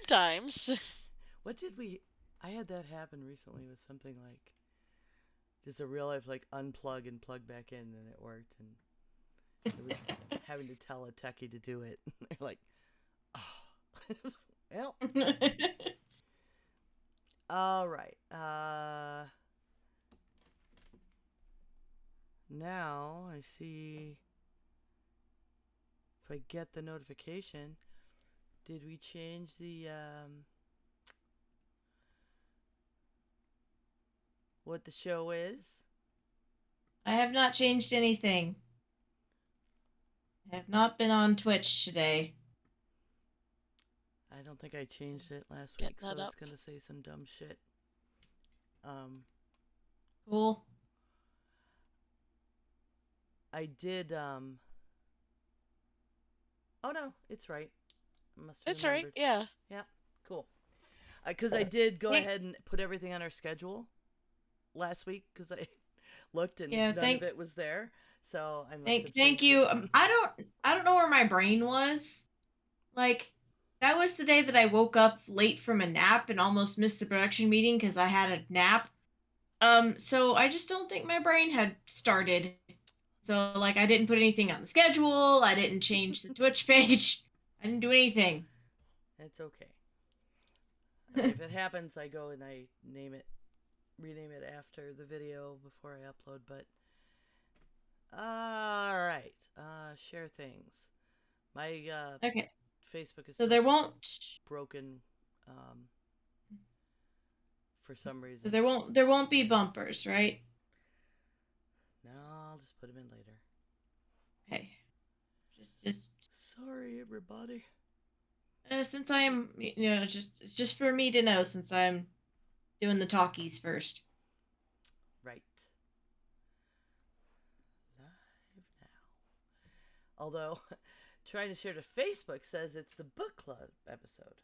sometimes. What did we? I had that happen recently with something like just a real life like unplug and plug back in, and it worked. And it was having to tell a techie to do it. They're like, oh, well, all right. Now I see if I get the notification. Did we change the what the show is? I have not changed anything. I have not been on Twitch today. I don't think I changed it last Get week, so that it's up. gonna say some dumb shit. Um, Cool. I did. Oh no, it's right. I must have It's all right. remembered. Yeah. Yeah, cool. Because I did go Hey. ahead and put everything on our schedule last week because I looked and Yeah, none of it was there. So I must have thank changed you. it. I don't know where my brain was. Like, that was the day that I woke up late from a nap and almost missed the production meeting because I had a nap. So I just don't think my brain had started. So like I didn't put anything on the schedule, I didn't change the Twitch page. I didn't do anything. It's okay. If it happens, I go and I rename it after the video before I upload. But all right, share things. My Okay. Facebook is So still there won't broken um, for some so reason. there won't be bumpers, right? No, I'll just put them in later. Okay. Just Sorry, everybody. since I'm it's just for me to know since I'm doing the talkies first. Right. Live now. Although, trying to share to Facebook says it's the book club episode.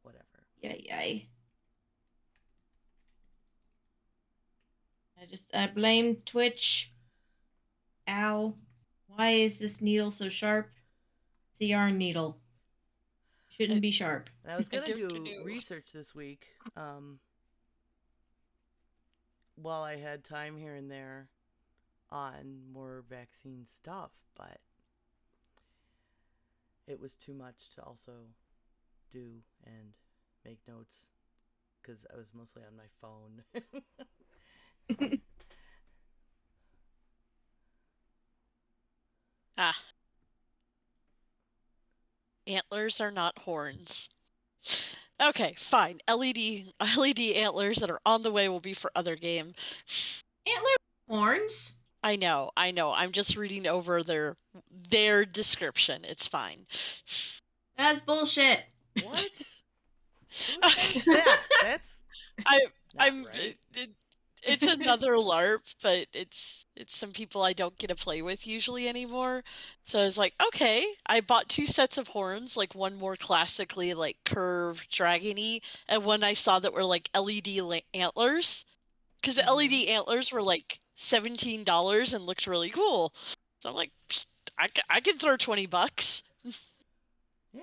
Whatever. Yay. I blame Twitch. Ow. Why is this needle so sharp? It's a yarn needle. Shouldn't be sharp. And I was gonna do do. research this week, while I had time here and there on more vaccine stuff, but it was too much to also do and make notes because I was mostly on my phone. Ah, antlers are not horns. Okay, fine. LED antlers that are on the way will be for other game. Antler horns? I know. I'm just reading over their description. It's fine. That's bullshit. What? Who says that? That's I not I'm right. it's another LARP, but it's some people I don't get to play with usually anymore. So I was like, okay. I bought 2 sets of horns, like one more classically like curved dragony, and one I saw that were like LED antlers. Because the LED antlers were like $17 and looked really cool. So I'm like, I can throw $20. Yeah.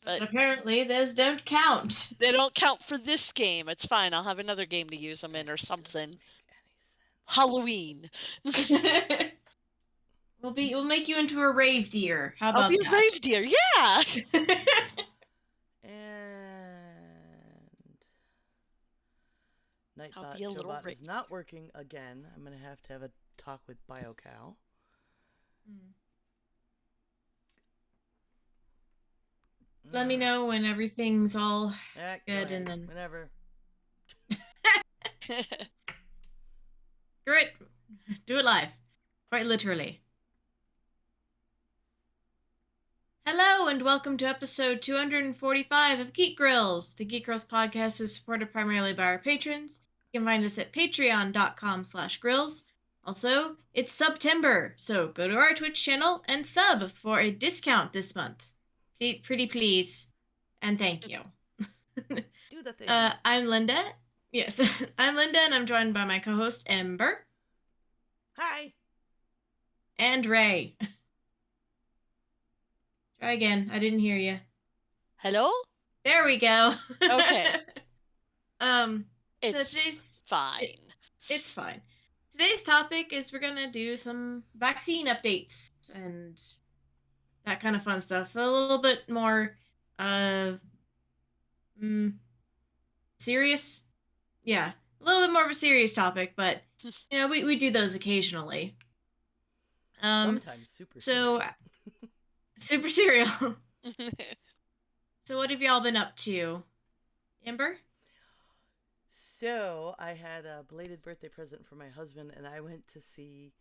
But But apparently those don't count. they don't count for this game. It's fine. I'll have another game to use them in or That something. doesn't make any sense. Halloween. We'll make you into a rave deer. How I'll about be a rave deer. Yeah. that? And I'll Nightbot be a little Showbot rave is not working again. I'm gonna have to have a talk with BioCow. Let me know when everything's all Yeah, good and then whenever. do it live. Quite literally. Hello and welcome to episode 245 of Geek Grills. The Geek Grills podcast is supported primarily by our patrons. You can find us at patreon.com/grills. Also, it's September, so go to our Twitch channel and sub for a discount this month. Pretty please. And thank you. Do the thing. I'm Linda. Yes, I'm Linda and I'm joined by my co-host Ember. Hi. And Ray. Try again. I didn't hear you. Hello? There we go. Okay. So It's today's fine. it's fine. Today's topic is we're gonna do some vaccine updates and that kind of fun stuff. A little bit more uh mm, serious. Yeah, a little bit more of a serious topic, but we do those occasionally. Um, Sometimes super so serious. super serial. So what have y'all been up to, Amber? So I had a belated birthday present for my husband, and I went to see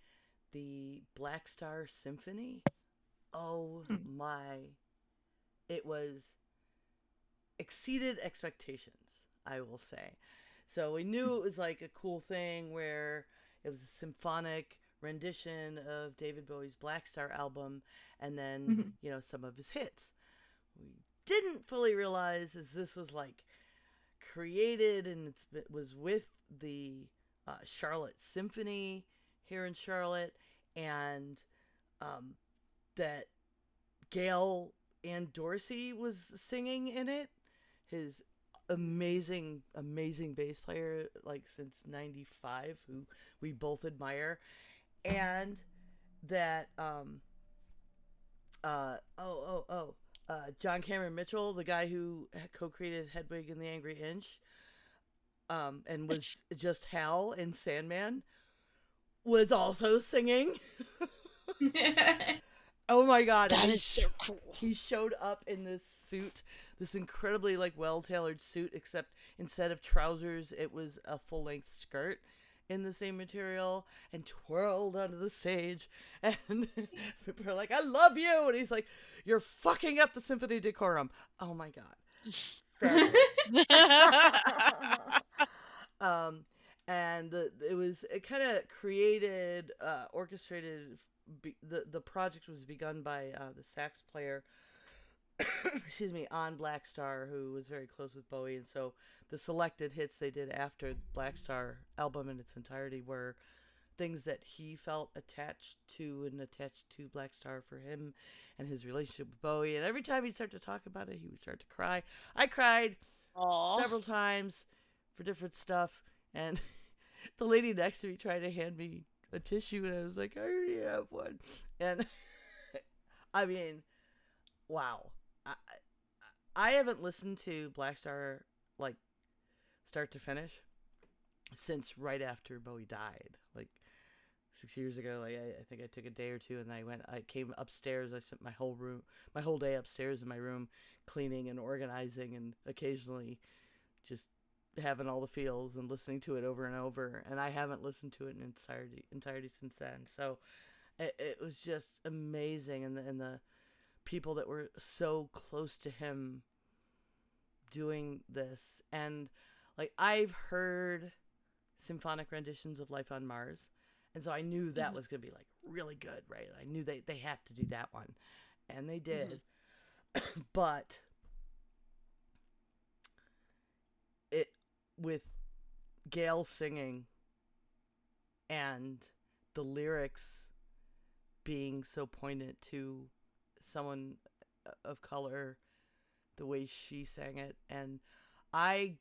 the Black Star Symphony. Oh Hmm. my! It was exceeded expectations, I will say. So we knew it was like a cool thing where it was a symphonic rendition of David Bowie's Black Star album, and then some of his hits. We didn't fully realize is this was like created and it was with the Charlotte Symphony here in Charlotte, and um, that Gail Ann Dorsey was singing in it. His amazing bass player, like since '95, who we both admire, and that John Cameron Mitchell, the guy who co-created Hedwig and the Angry Inch, and was just Hal in Sandman, was also singing. Oh my god! That is so cool. He showed up in this suit, this incredibly like well-tailored suit, except instead of trousers, it was a full-length skirt in the same material, and twirled onto the stage. And people are like, "I love you," and he's like, "You're fucking up the symphony decorum." Oh my god! And it kind of created, orchestrated. The project was begun by the sax player, excuse me, on Black Star, who was very close with Bowie, and so the selected hits they did after the Black Star album in its entirety were things that he felt attached to Black Star for him and his relationship with Bowie. And every time he'd start to talk about it, he would start to cry. I cried Aww. several times for different stuff, and the lady next to me tried to hand me a tissue, and I was like, I already have one. And I mean, wow. I haven't listened to Black Star like start to finish since right after Bowie died, like 6 years ago. Like I think I took a day or two, and I came upstairs. I spent my whole day upstairs in my room, cleaning and organizing, and occasionally just having all the feels and listening to it over and over. And I haven't listened to it in entirety since then. So it was just amazing, and the people that were so close to him doing this. And like, I've heard symphonic renditions of Life on Mars, and so I knew that was gonna be like really good, right? I knew they have to do that one, and they did. But it, with Gail singing and the lyrics being so poignant to someone of color, the way she sang it, and I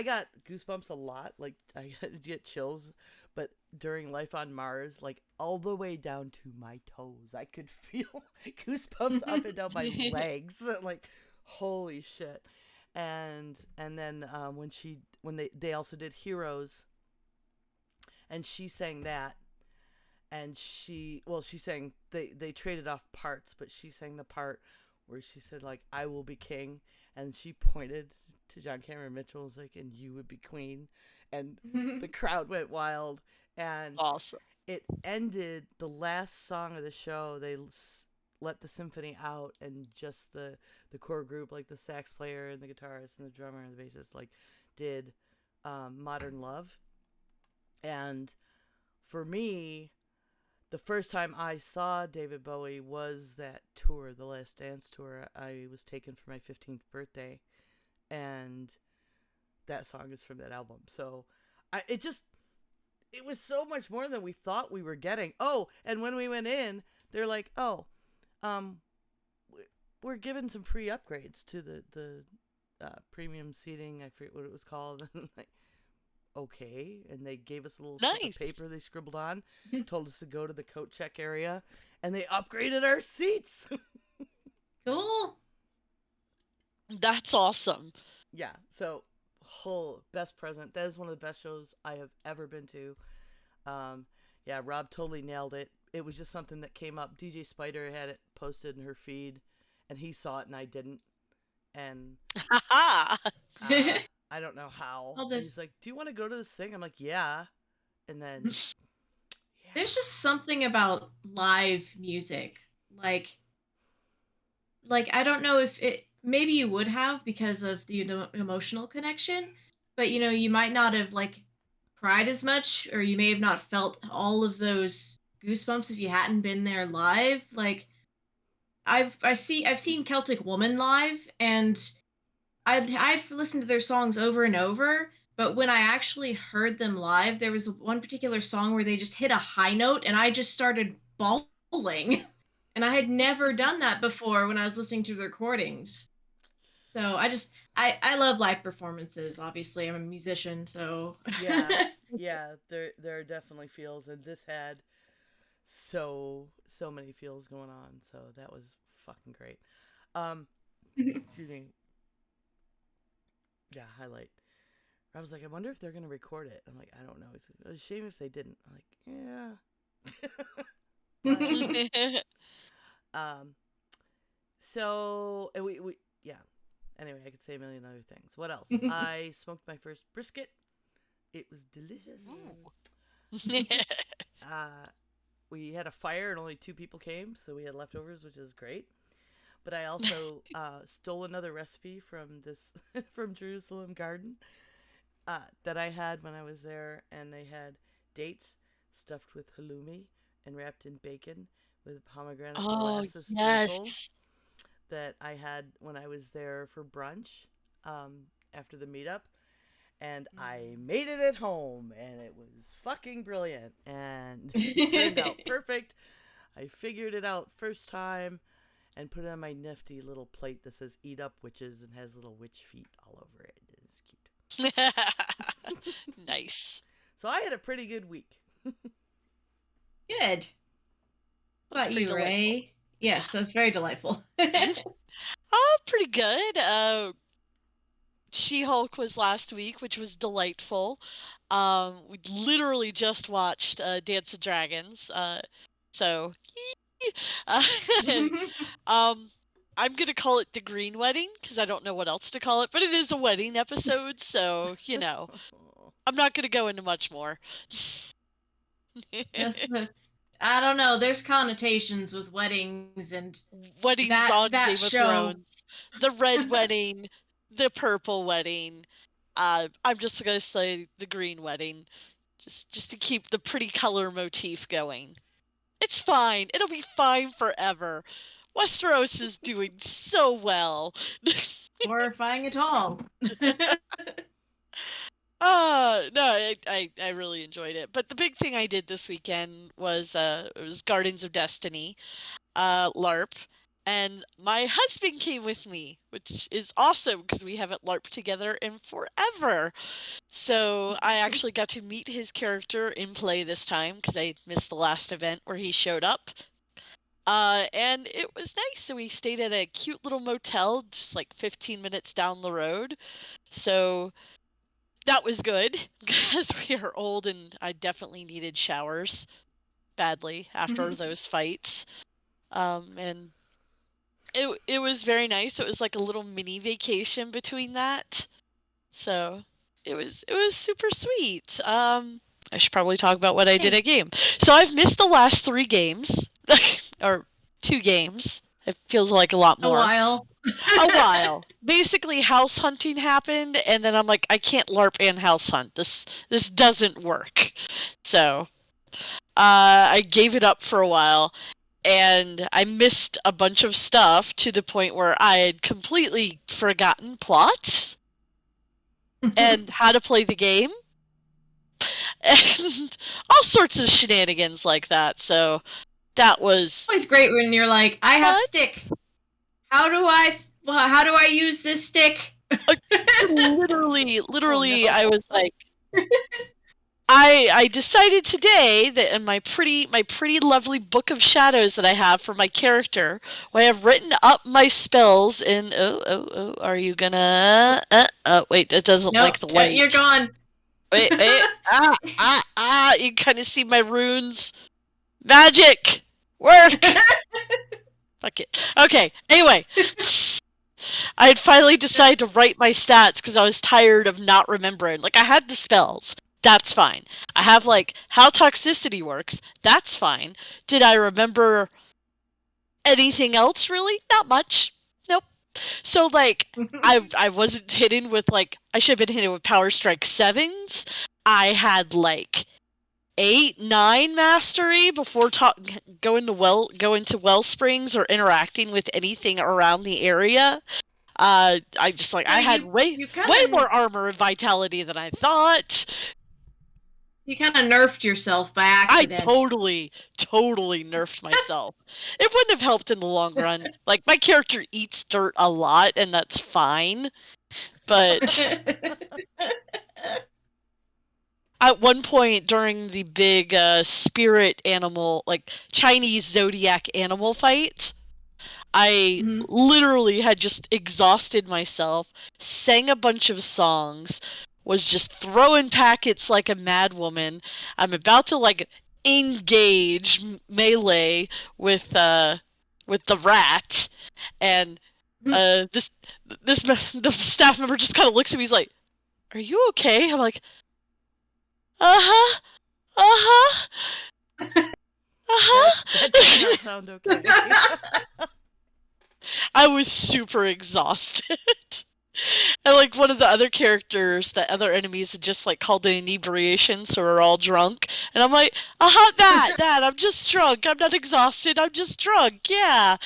got goosebumps a lot. Like, I get chills, but during Life on Mars, like all the way down to my toes, I could feel goosebumps up and down my legs. Like, holy shit! And then when they also did Heroes, and she sang that, and she sang, they traded off parts, but she sang the part where she said, like, I will be king, and she pointed to John Cameron Mitchell, was like, and you would be queen, and the crowd went wild. And Awesome. it ended, the last song of the show, they let the symphony out, and just the core group, like the sax player and the guitarist and the drummer and the bassist, like, did Modern Love. And for me, the first time I saw David Bowie was that tour, the Last Dance tour. I was taken for my 15th birthday, and that song is from that album. So it was so much more than we thought we were getting. Oh, and when we went in, they're like, oh, we're giving some free upgrades to the premium seating. I forget what it was called. Like, okay. And they gave us a little slip Nice. of paper they scribbled on, told us to go to the coat check area, and they upgraded our seats. Cool. That's awesome. Yeah, so whole best present. That is one of the best shows I have ever been to. Yeah, Rob totally nailed it. It was just something that came up. DJ Spider had it posted in her feed, and he saw it and I didn't. And Haha. I don't know how. All And this- he's like, "Do you want to go to this thing?" I'm like, "Yeah." And then There's just something about live music. Like I don't know if it maybe you would have because of the emotional connection, but you might not have like cried as much, or you may have not felt all of those goosebumps if you hadn't been there live. Like I've seen Celtic Woman live, and I've listened to their songs over and over, but when I actually heard them live, there was one particular song where they just hit a high note and I just started bawling. And I had never done that before when I was listening to the recordings. So I love live performances. Obviously, I'm a musician, so yeah, yeah, there are definitely feels, and this had so many feels going on. So that was fucking great. Excuse me. Yeah, highlight. I was like, I wonder if they're gonna record it. I'm like, I don't know. It's a shame if they didn't. I'm like, yeah. So and we yeah. Anyway, I could say a million other things. What else? I smoked my first brisket. It was delicious. We had a fire and only 2 people came, so we had leftovers, which is great. But I also stole another recipe from this from Jerusalem Garden that I had when I was there, and they had dates stuffed with halloumi and wrapped in bacon with pomegranate molasses drizzle yes. that I had when I was there for brunch after the meetup. And I made it at home, and it was fucking brilliant, and it turned out perfect. I figured it out first time and put it on my nifty little plate that says "Eat up, witches" and has little witch feet all over it. It's cute. Nice. So I had a pretty good week. Good. What That's about pretty you, Ray? delightful. Yes, that's very delightful. Oh, pretty good. She-Hulk was last week, which was delightful. We literally just watched Dance of Dragons. So uh, I'm gonna call it the Green Wedding because I don't know what else to call it, but it is a wedding episode, so I'm not gonna go into much more. I don't know. There's connotations with weddings and Weddings that on that Game show. of Thrones, the red wedding, the purple wedding. I'm just gonna say the green wedding, just to keep the pretty color motif going. It's fine. It'll be fine forever. Westeros is doing so well. Horrifying at all. No, I really enjoyed it. But the big thing I did this weekend was it was Gardens of Destiny, LARP, and my husband came with me, which is awesome because we haven't LARPed together in forever. So I actually got to meet his character in play this time because I missed the last event where he showed up. And it was nice. So we stayed at a cute little motel just like 15 minutes down the road. So that was good because we are old and I definitely needed showers badly after those fights. And it was very nice. It was like a little mini vacation between that. So it was super sweet. I should probably talk about what I did at game. So I've missed the last 3 games or 2 games. It feels like a lot more. A while. Basically, house hunting happened, and then I'm like, I can't LARP and house hunt. This doesn't work. So I gave it up for a while, and I missed a bunch of stuff to the point where I had completely forgotten plots and how to play the game, and all sorts of shenanigans like that. So that was always great when you're like, I have What? stick. How do I use this stick? Literally, no. I was like, I decided today that in my pretty lovely book of shadows that I have for my character, where I have written up my spells in are you gonna wait, it doesn't Nope, like the light. you're gone. Wait, you kind of see my runes. Magic work. Fuck it. Okay, anyway. I had finally decided to write my stats because I was tired of not remembering. Like, I had the spells. That's fine. I have, like, how toxicity works. That's fine. Did I remember anything else, really? Not much. Nope. So, like, I wasn't hidden with, like, I should have been hidden with Power Strike 7s. I had, like, 8, 9 mastery before going to Wellsprings or interacting with anything around the area. I just like So I had way more armor and vitality than I thought. You kind of nerfed yourself by accident. I totally nerfed myself. It wouldn't have helped in the long run. Like, my character eats dirt a lot, and that's fine. But at one point during the big spirit animal, like Chinese zodiac animal fight, I literally had just exhausted myself, sang a bunch of songs, was just throwing packets like a madwoman. I'm about to like engage melee with the rat, and the staff member just kind of looks at me. He's like, "Are you okay?" I'm like, "Uh-huh, uh-huh, uh-huh." That does not sound okay. I was super exhausted. And like one of the other characters, the other enemies had just like called an inebriation, so we're all drunk. And I'm like, that, I'm just drunk. I'm not exhausted, I'm just drunk, yeah.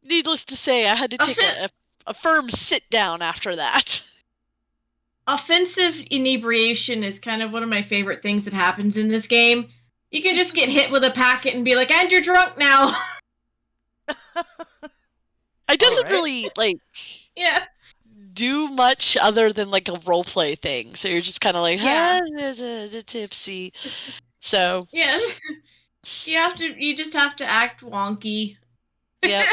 Needless to say, I had to take a firm sit down after that. Offensive inebriation is kind of one of my favorite things that happens in this game. You can just get hit with a packet and be like, and you're drunk now. It doesn't really, like, do much other than, like, a roleplay thing. So you're just kind of like, tipsy. So. Yeah. You just have to act wonky. Yep.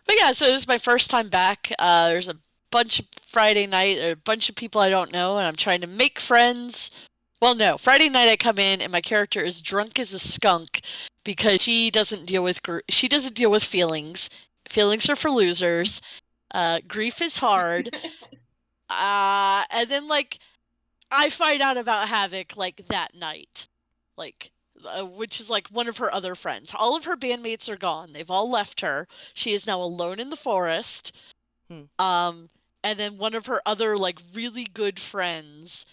But yeah, so this is my first time back. There's a bunch of Friday night, a bunch of people I don't know, and I'm trying to make friends. Well, no, Friday night I come in and my character is drunk as a skunk because she doesn't deal with feelings. Feelings are for losers. Grief is hard. And then like I find out about Havoc like that night, like which is like one of her other friends. All of her bandmates are gone. They've all left her. She is now alone in the forest. And then one of her other like really good friends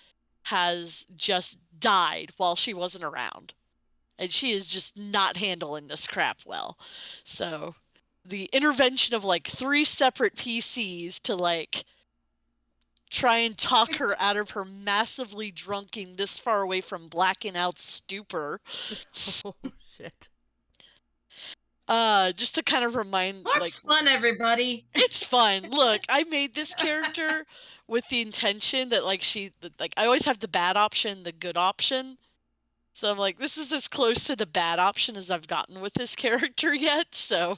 has just died while she wasn't around. And she is just not handling this crap well. So the intervention of like 3 separate PCs to like try and talk her out of her massively drunking this far away from blacking out stupor. Oh shit. Just to kind of remind, It's fun, everybody. It's fun. Look, I made this character with the intention that like I always have the bad option, the good option. So I'm like, this is as close to the bad option as I've gotten with this character yet. So,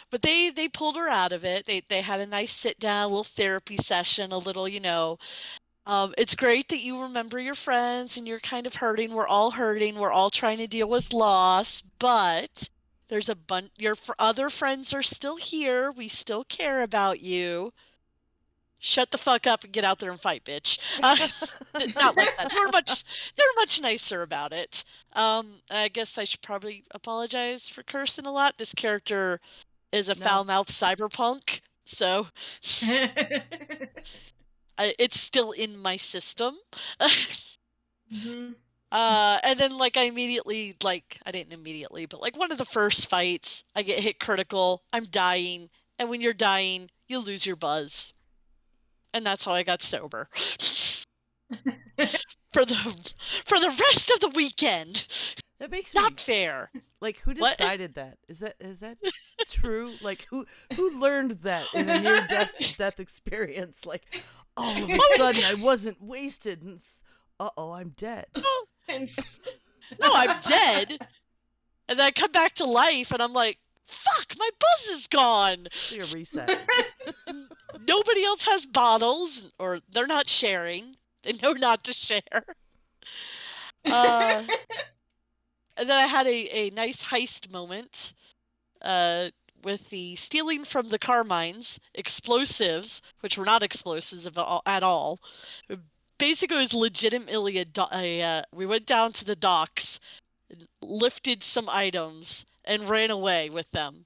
but they pulled her out of it. They had a nice sit down, a little therapy session, a little, it's great that you remember your friends and you're kind of hurting. We're all hurting. We're all trying to deal with loss, but there's a bunch. Your other friends are still here. We still care about you. Shut the fuck up and get out there and fight, bitch. Not like that. They're much nicer about it. I guess I should probably apologize for cursing a lot. This character is a foul-mouthed cyberpunk, so it's still in my system. And then like I didn't immediately, but like one of the first fights, I get hit critical. I'm dying, and when you're dying, you lose your buzz. And that's how I got sober. For the rest of the weekend. That makes me Not fair. like, who What? decided that? Is that true? Like, who learned that in a near death experience? Like, all of a sudden I wasn't wasted, and I'm dead. And No, I'm dead. And then I come back to life, and I'm like, fuck, my buzz is gone. It's like a reset. Nobody else has bottles, or they're not sharing. They know not to share. And then I had a nice heist moment with the stealing from the Carmines explosives, which were not explosives at all. Basically, it was legitimately we went down to the docks, lifted some items, and ran away with them.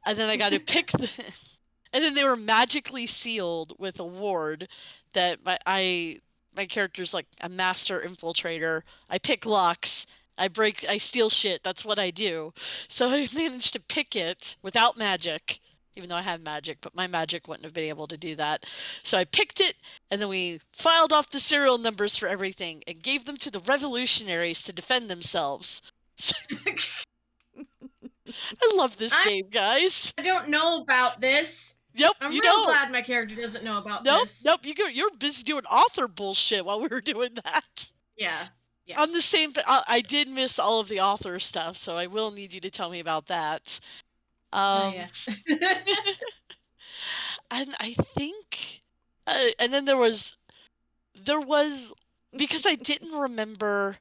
And then I got to pick and then they were magically sealed with a ward that my character's like a master infiltrator. I pick locks. I steal shit. That's what I do. So I managed to pick it without magic, even though I have magic, but my magic wouldn't have been able to do that. So I picked it, and then we filed off the serial numbers for everything and gave them to the revolutionaries to defend themselves. I love this game, guys. I don't know about this. Yep, I'm you real don't. glad my character doesn't know about Nope, this. nope. You're busy doing author bullshit while we were doing that. Yeah. I'm the same. I did miss all of the author stuff, so I will need you to tell me about that. Yeah. And I think, and then there was because I didn't remember.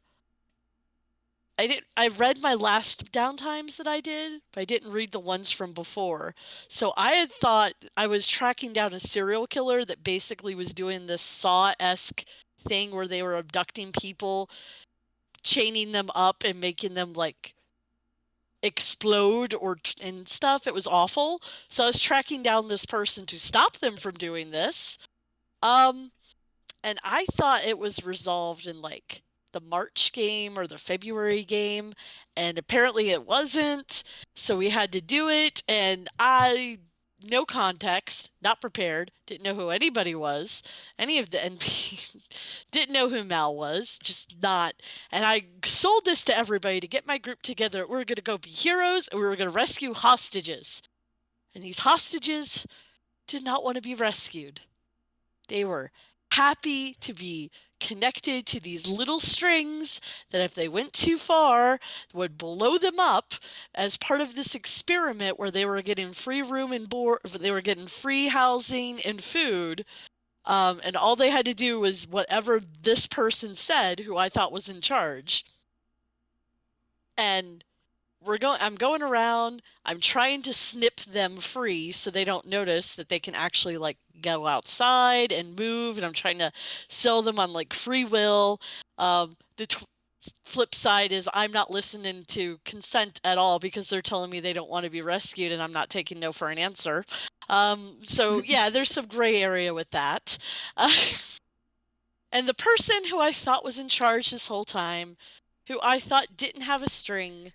I read my last downtimes that I did, but I didn't read the ones from before. So I had thought I was tracking down a serial killer that basically was doing this Saw-esque thing where they were abducting people, chaining them up and making them like explode and stuff. It was awful. So I was tracking down this person to stop them from doing this. And I thought it was resolved in like the March game or the February game, and apparently it wasn't. So we had to do it, and no context, not prepared, didn't know who anybody was, any of the NPCs, didn't know who Mal was, just not. And I sold this to everybody to get my group together. We were going to go be heroes, and we were going to rescue hostages. And these hostages did not want to be rescued. They were happy to be connected to these little strings that if they went too far would blow them up as part of this experiment where they were getting free room and board, they were getting free housing and food, and all they had to do was whatever this person said who I thought was in charge. And I'm going around, I'm trying to snip them free so they don't notice that they can actually like go outside and move, and I'm trying to sell them on like free will. The flip side is I'm not listening to consent at all because they're telling me they don't want to be rescued, and I'm not taking no for an answer. So yeah, there's some gray area with that. And the person who I thought was in charge this whole time, who I thought didn't have a string,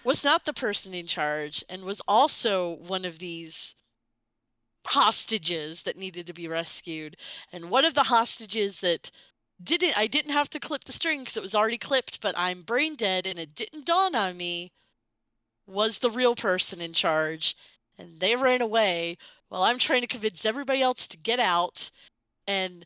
was not the person in charge and was also one of these hostages that needed to be rescued. And one of the hostages that I didn't have to clip the string because it was already clipped, but I'm brain dead and it didn't dawn on me, was the real person in charge. And they ran away while I'm trying to convince everybody else to get out. And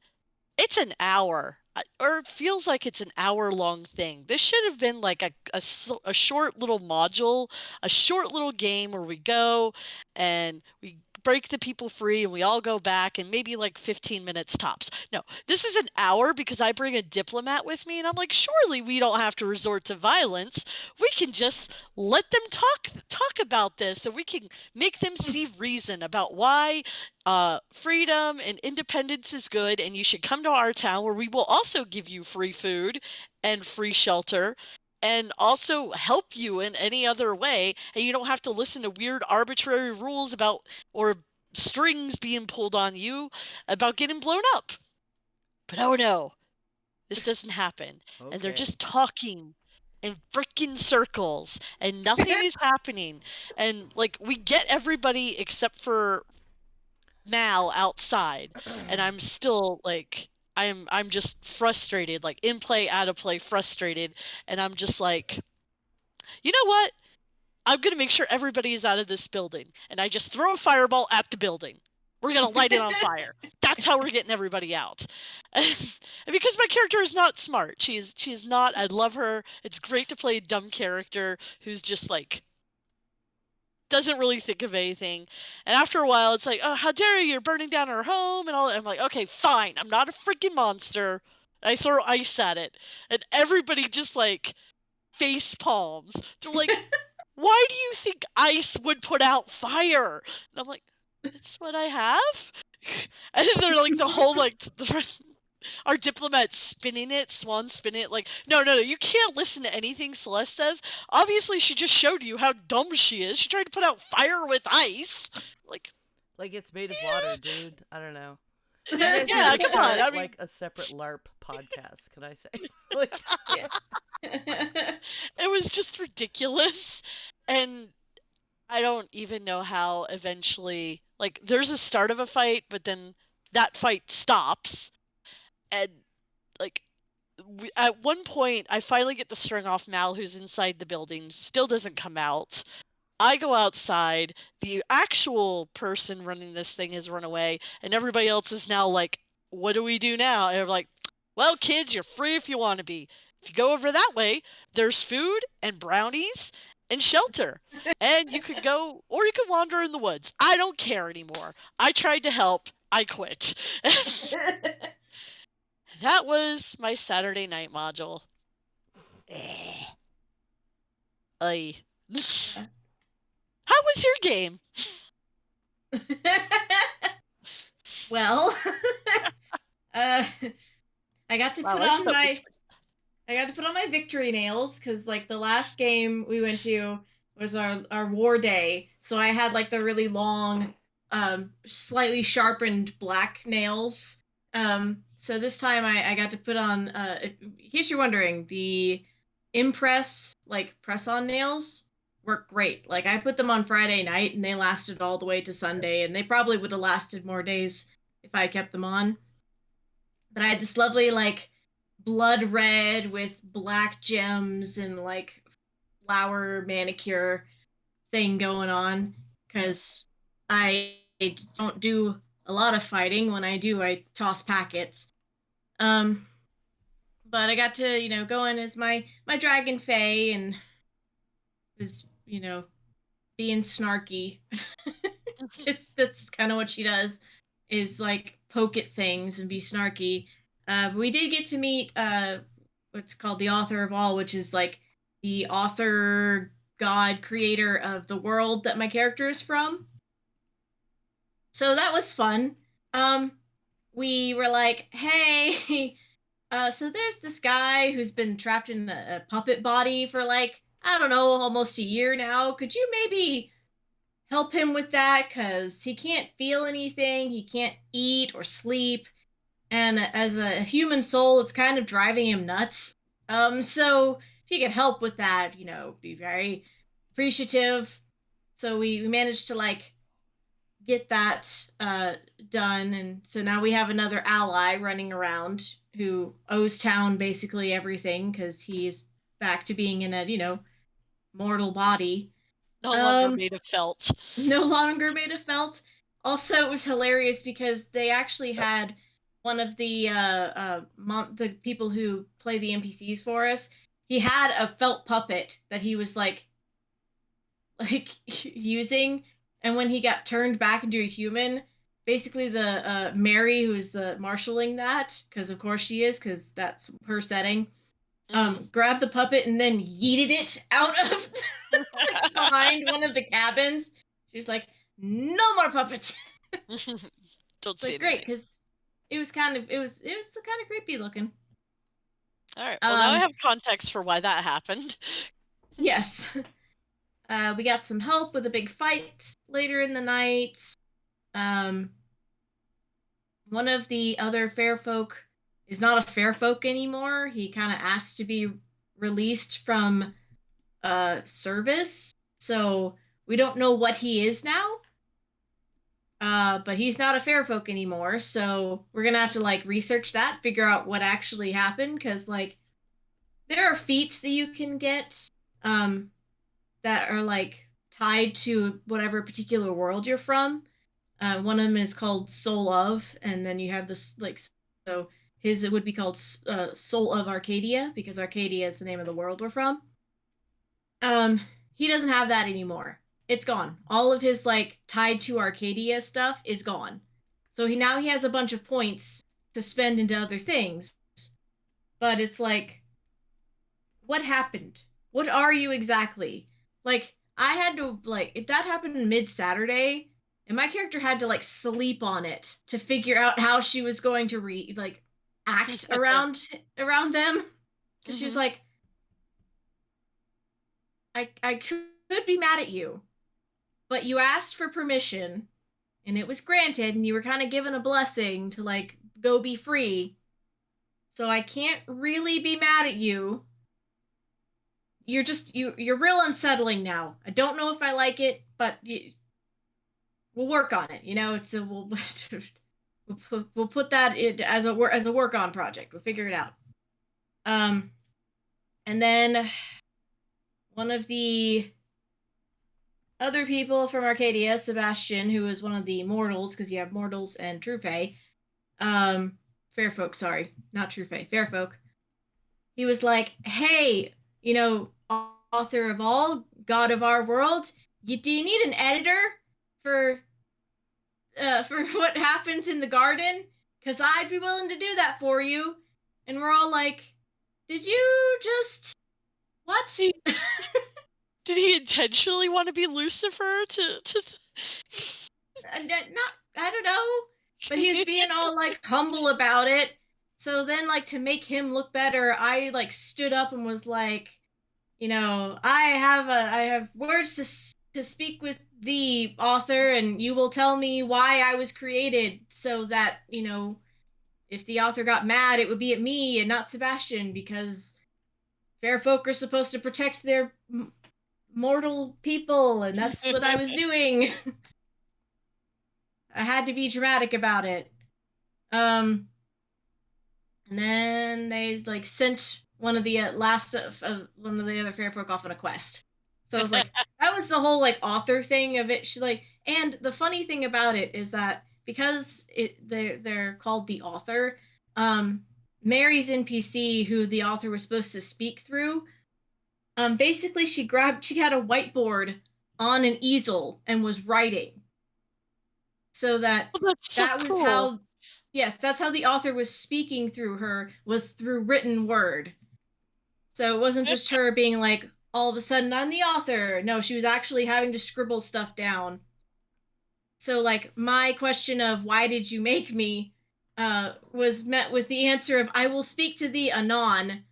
it's an hour, or it feels like it's an hour-long thing. This should have been like a short little module, a short little game where we go and we break the people free and we all go back, and maybe like 15 minutes tops. No, this is an hour because I bring a diplomat with me, and I'm like, surely we don't have to resort to violence. We can just let them talk about this, and we can make them see reason about why freedom and independence is good, and you should come to our town where we will also give you free food and free shelter and also help you in any other way, and you don't have to listen to weird arbitrary rules about or strings being pulled on you about getting blown up. But oh no, this doesn't happen. Okay. And they're just talking in freaking circles and nothing is happening. And like we get everybody except for Mal outside, and I'm still like I'm just frustrated, like in play, out of play, frustrated, and I'm just like, you know what? I'm going to make sure everybody is out of this building. And I just throw a fireball at the building. We're going to light it on fire. That's how we're getting everybody out. And because my character is not smart. She is not. I love her. It's great to play a dumb character who's just like, doesn't really think of anything. And after a while, it's like, oh, how dare you? You're burning down our home and all that. I'm like, okay, fine. I'm not a freaking monster. I throw ice at it. And everybody just like face palms. They're like, why do you think ice would put out fire? And I'm like, it's what I have. And then they're like the whole like our diplomat spinning it, Swan spinning it, like, no, you can't listen to anything Celeste says. Obviously, she just showed you how dumb she is. She tried to put out fire with ice. Like it's made of water, dude. I don't know. Yeah, come on. I mean, like a separate LARP podcast, can I say? Like, it was just ridiculous. And I don't even know how eventually, like, there's a start of a fight, but then that fight stops. And, like, at one point, I finally get the string off Mal, who's inside the building, still doesn't come out. I go outside, the actual person running this thing has run away, and everybody else is now like, what do we do now? And they're like, well, kids, you're free if you want to be. If you go over that way, there's food and brownies and shelter. And you could go, or you could wander in the woods. I don't care anymore. I tried to help. I quit. That was my Saturday night module. Ay. How was your game? Well, I got to put on my victory nails because like the last game we went to was our war day, so I had like the really long, slightly sharpened black nails. So this time I got to put on. In case you're wondering, the Impress like press-on nails work great. Like I put them on Friday night and they lasted all the way to Sunday, and they probably would have lasted more days if I kept them on. But I had this lovely like blood red with black gems and like flower manicure thing going on because I don't do a lot of fighting. When I do, I toss packets. But I got to, go in as my dragon fae and was, being snarky. That's kind of what she does, is like poke at things and be snarky. We did get to meet what's called the author of all, which is like the author god creator of the world that my character is from. So that was fun. We were like, hey, so there's this guy who's been trapped in a puppet body for like, I don't know, almost a year now. Could you maybe help him with that? Because he can't feel anything. He can't eat or sleep. And as a human soul, it's kind of driving him nuts. So if you could help with that, be very appreciative. So we managed to like get that done. And so now we have another ally running around who owes town basically everything because he's back to being in a, mortal body. No longer made of felt. No longer made of felt. Also, it was hilarious because they actually had one of the people who play the NPCs for us. He had a felt puppet that he was like using, and when he got turned back into a human, basically the Mary, who's the marshalling that, because of course she is, because that's her setting, grabbed the puppet and then yeeted it out of like, behind one of the cabins. She was like, "No more puppets." Don't say great, because it was kind of creepy looking. All right. Well, now I have context for why that happened. Yes. We got some help with a big fight later in the night. One of the other fair folk is not a fair folk anymore. He kind of asked to be released from service. So we don't know what he is now. But he's not a fair folk anymore. So we're going to have to like research that, figure out what actually happened. Cause like there are feats that you can get that are like tied to whatever particular world you're from. One of them is called Soul of, and then you have this like so his it would be called Soul of Arcadia because Arcadia is the name of the world we're from. Um, he doesn't have that anymore. It's gone. All of his like tied to Arcadia stuff is gone. So he has a bunch of points to spend into other things. But it's like, what happened? What are you exactly? Like, I had to like that happened mid Saturday, and my character had to like sleep on it to figure out how she was going to act around them. Because she was Mhm. like, I could be mad at you, but you asked for permission and it was granted and you were kind of given a blessing to like go be free. So I can't really be mad at you. You're real unsettling now. I don't know if I like it, but we'll work on it. You know, it's a, we'll put that in as a work on project. We'll figure it out. And then one of the other people from Arcadia, Sebastian, who is one of the mortals, because you have mortals and true fae, fair folk, sorry, not true fae, fair folk. He was like, "Hey, you know, author of all, god of our world, do you need an editor for for what happens in the garden? Because I'd be willing to do that for you." And we're all like, "Did you just what?" Did did he intentionally want to be Lucifer to Not, I don't know, but he was being all like humble about it. So then, like, to make him look better, I like stood up and was like, you know, I have words to speak with the author, and you will tell me why I was created, so that you know, if the author got mad, it would be at me and not Sebastian, because fair folk are supposed to protect their mortal people, and that's what I was doing. I had to be dramatic about it. Um, and then they like sent one of the last of one of the other fair folk off on a quest. So I was like, that was the whole like author thing of it. She like, and the funny thing about it is that because they're called the author, Mary's NPC, who the author was supposed to speak through, basically she had a whiteboard on an easel and was writing, so that Oh, that's so that was cool. how, yes, that's how the author was speaking through her, was through written word. So it wasn't just her being like, all of a sudden I'm the author. No, she was actually having to scribble stuff down. So like my question of why did you make me was met with the answer of I will speak to thee anon,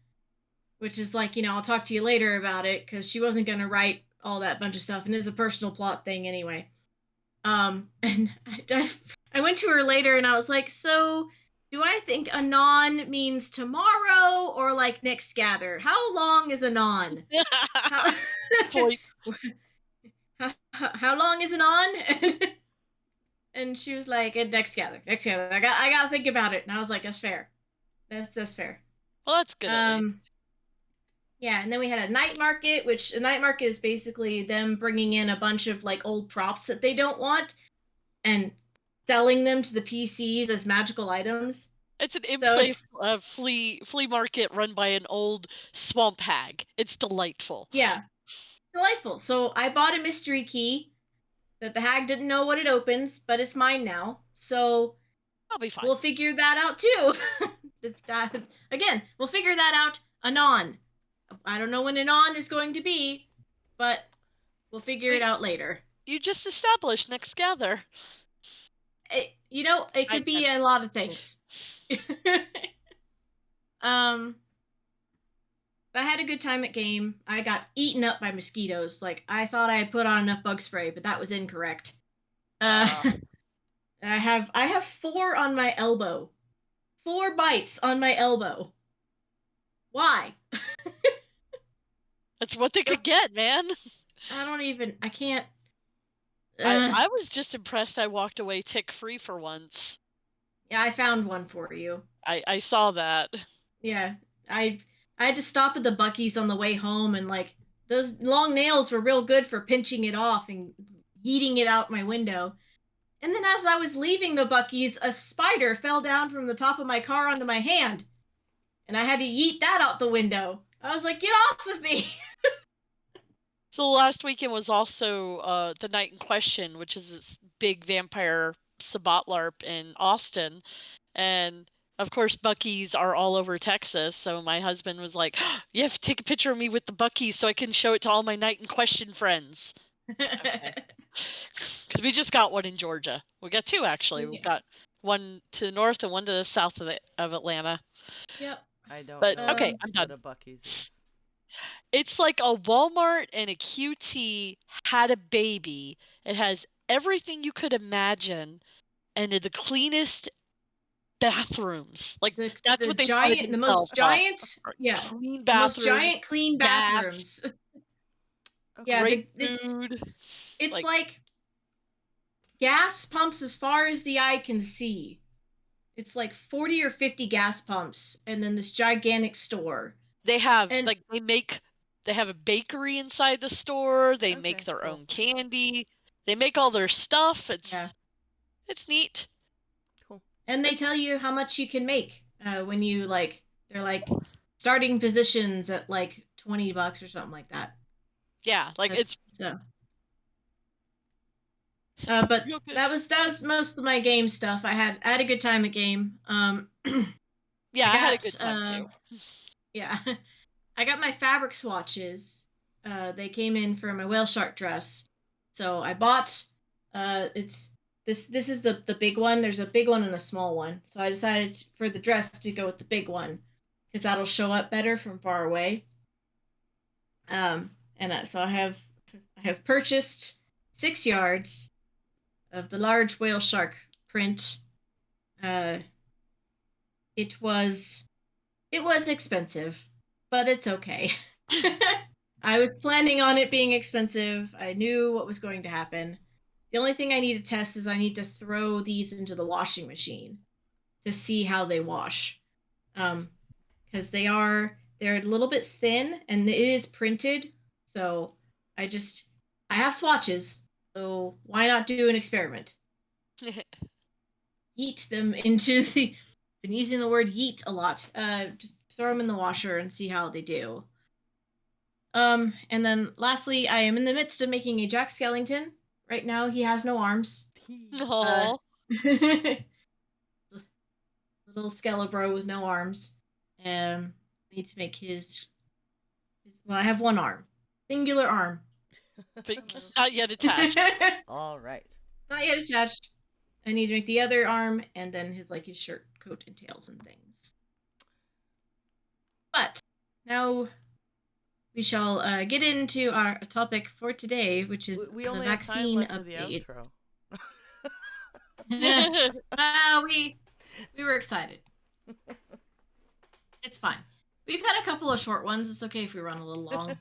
which is like, you know, I'll talk to you later about it, because she wasn't going to write all that bunch of stuff, and it's a personal plot thing anyway. And I went to her later and I was like, so do I think anon means tomorrow or like next gather? How long is anon? How, Boy, how long is anon? And she was like, next gather, next gather. I got to think about it. And I was like, that's fair. That's fair. well, that's good at least. Yeah, and then we had a night market, which a night market is basically them bringing in a bunch of like old props that they don't want and selling them to the PCs as magical items. It's an So in-play it's, flea market run by an old swamp hag. It's delightful. yeah, delightful. So I bought a mystery key that the hag didn't know what it opens, but it's mine now. So I'll be fine. we'll figure that out too. Again, we'll figure that out anon. I don't know when anon is going to be, but we'll figure it Wait, out later. you just established next gather. You know, it I could be can't. a lot of things. um, but I had a good time at game. I got eaten up by mosquitoes. Like, I thought I had put on enough bug spray, but that was incorrect. Uh, I have 4 on my elbow. 4 bites on my elbow. Why? that's what they could get, man. I can't. I was just impressed I walked away tick-free for once. Yeah, I found one for you. I saw that. Yeah, I had to stop at the Buc-ee's on the way home and like those long nails were real good for pinching it off and yeeting it out my window. And then as I was leaving the Buc-ee's, a spider fell down from the top of my car onto my hand. And I had to yeet that out the window. I was like, get off of me! So the last weekend was also the night in question, which is this big vampire Sabbat LARP in Austin. And of course, Buc-ee's are all over Texas. So my husband was like, you have to take a picture of me with the Buc-ee's so I can show it to all my night in question friends. Okay. Because we just got one in Georgia. We got two, actually. Yeah. We got one to the north and one to the south of Atlanta. Yep. I don't But know okay, I'm what done. a Buc-ee's is. It's like a Walmart and a QT had a baby. It has everything you could imagine and the cleanest bathrooms. Like that's The what they giant, prided the most themselves off. giant, yeah, Clean the most bathrooms, giant clean gas, bathrooms. Okay. Yeah, great it's food. like gas pumps as far as the eye can see. It's like 40 or 50 gas pumps and then this gigantic store. They have And they have a bakery inside the store. They Okay, make their cool. own candy. They make all their stuff. yeah. It's neat. Cool. And they tell you how much you can make when you like they're like starting positions at like $20 or something like that. Yeah, like it's so. But real good. that was most of my game stuff. I had a good time at game. Yeah, I had a got, good time too. Yeah, I got my fabric swatches. They came in for my whale shark dress, so I bought. It's this. This is the big one. There's a big one and a small one. So I decided for the dress to go with the big one because that'll show up better from far away. So I have purchased 6 yards of the large whale shark print. It was expensive, but it's okay. I was planning on it being expensive. I knew what was going to happen. The only thing I need to test is I need to throw these into the washing machine to see how they wash. Because they're a little bit thin and it is printed. So I have swatches. So why not do an experiment? Yeet them into the. Been using the word yeet a lot. Just throw them in the washer and see how they do. And then lastly, I am in the midst of making a Jack Skellington. Right now, he has no arms. No. Little Skelebro with no arms. I need to make his. Well, I have one arm, singular arm, But not yet attached. All right. Not yet attached. I need to make the other arm and then his shirt, coat, and tails and things. But now we shall get into our topic for today, which is We the only have time vaccine left for the update. outro. We were excited. It's fine. We've had a couple of short ones. It's okay if we run a little long.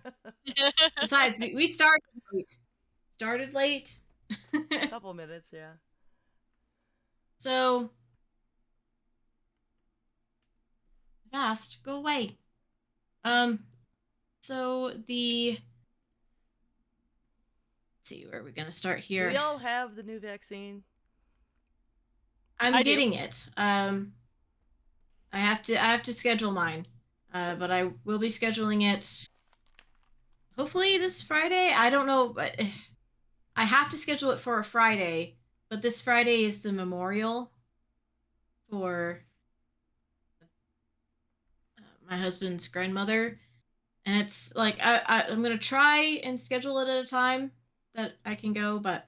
Besides, we started late. Started late. A couple minutes, yeah. So, fast, go away. So let's see, where are we gonna start here? Do we all have the new vaccine? I'm getting it. I have to schedule mine. But I will be scheduling it hopefully this Friday. I don't know, but I have to schedule it for a Friday, but this Friday is the memorial for my husband's grandmother. And it's like I'm gonna try and schedule it at a time that I can go, but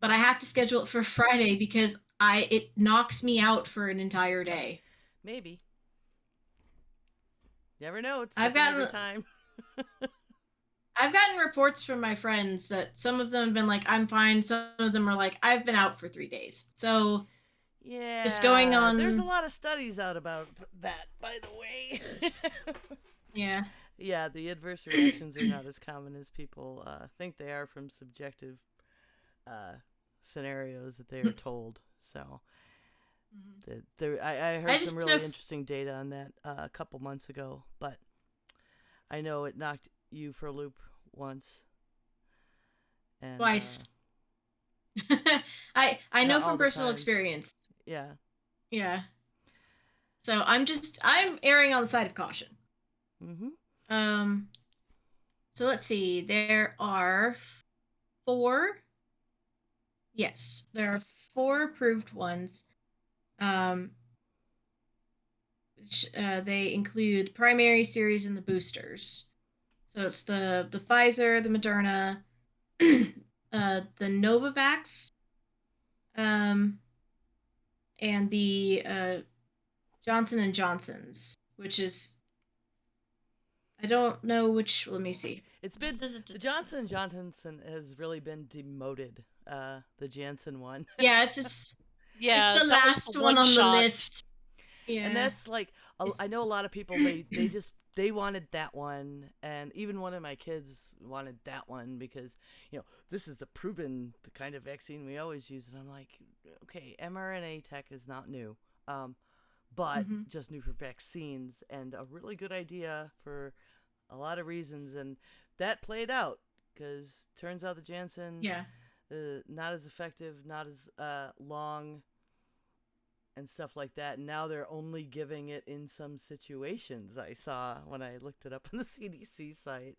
I have to schedule it for Friday because it knocks me out for an entire day. Maybe. Never know. It's I've different every time. I've gotten reports from my friends that some of them have been like, I'm fine. Some of them are like, I've been out for 3 days. So yeah, just going on. There's a lot of studies out about that, by the way. Yeah. Yeah, the adverse reactions are not as common as people think they are from subjective scenarios that they are told. So I heard some really interesting data on that a couple months ago, but I know it knocked you for a loop once, and Twice. I know not from all the personal times. experience. Yeah. Yeah. So I'm erring on the side of caution. Mm-hmm. Um so let's see. There are four. Yes, there are four approved ones. Um they include primary series and the boosters. So it's the Pfizer, the Moderna, the Novavax, um, and the Johnson and Johnson's, which is I don't know which. Let me see. It's been the Johnson and Johnson has really been demoted. The Janssen one, Yeah, it's Yeah, the that was the last one one on the shot. list. and Yeah. that's like I It's- know a lot of people they wanted that one, and even one of my kids wanted that one because this is the kind of vaccine we always use, and I'm like, okay, mRNA tech is not new, but Mhm. just new for vaccines and a really good idea for a lot of reasons, and that played out because turns out the Janssen Yeah. not as effective, not as long and stuff like that. And now they're only giving it in some situations. I saw when I looked it up on the CDC site.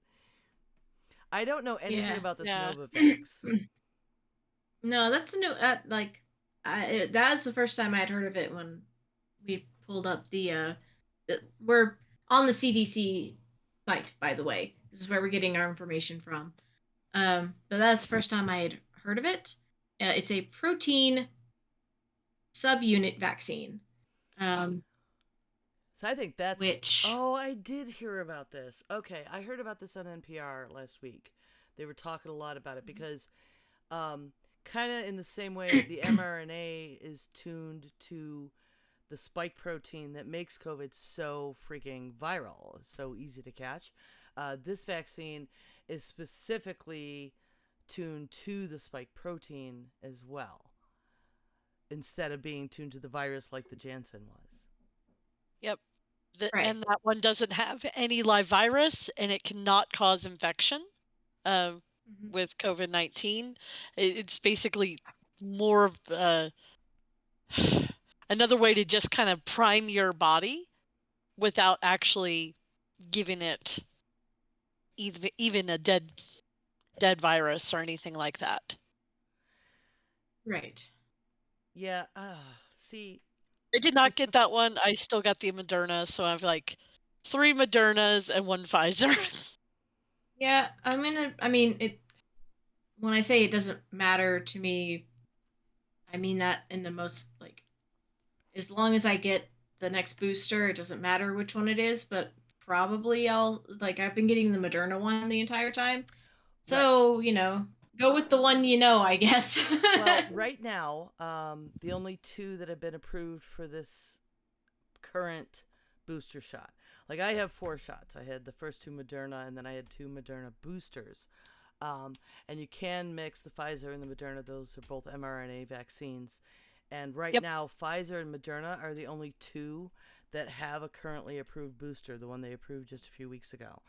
I don't know anything Yeah. about this Yeah. Novavax. No, that's the new. That is the first time I had heard of it when we pulled up we're on the CDC site, by the way. This is where we're getting our information from. But that's the first time I had heard of it. It's a protein subunit vaccine. Um, So I think that's. which Oh, I did hear about this. Okay, I heard about this on NPR last week. They were talking a lot about it because, kind of in the same way the mRNA is tuned to the spike protein that makes COVID so freaking viral, so easy to catch. This vaccine is specifically tuned to the spike protein as well, instead of being tuned to the virus like the Janssen was. Yep. right. And that one doesn't have any live virus, and it cannot cause infection uh, Mhm. with COVID-19. It's basically more of another way to just kind of prime your body without actually giving it even a dead virus or anything like that. Right. Yeah, see, I did not get that one. I still got the Moderna, so I have like 3 Modernas and 1 Pfizer. Yeah, I mean it when I say it doesn't matter to me, I mean that in the most like as long as I get the next booster, it doesn't matter which one it is, but probably I've been getting the Moderna one the entire time. right. So, go with the one you know, I guess. Well, right now, the only two that have been approved for this current booster shot. Like I have 4 shots. I had the first 2 Moderna, and then I had 2 Moderna boosters. And you can mix the Pfizer and the Moderna. Those are both mRNA vaccines. And right Yep. now, Pfizer and Moderna are the only two that have a currently approved booster, the one they approved just a few weeks ago.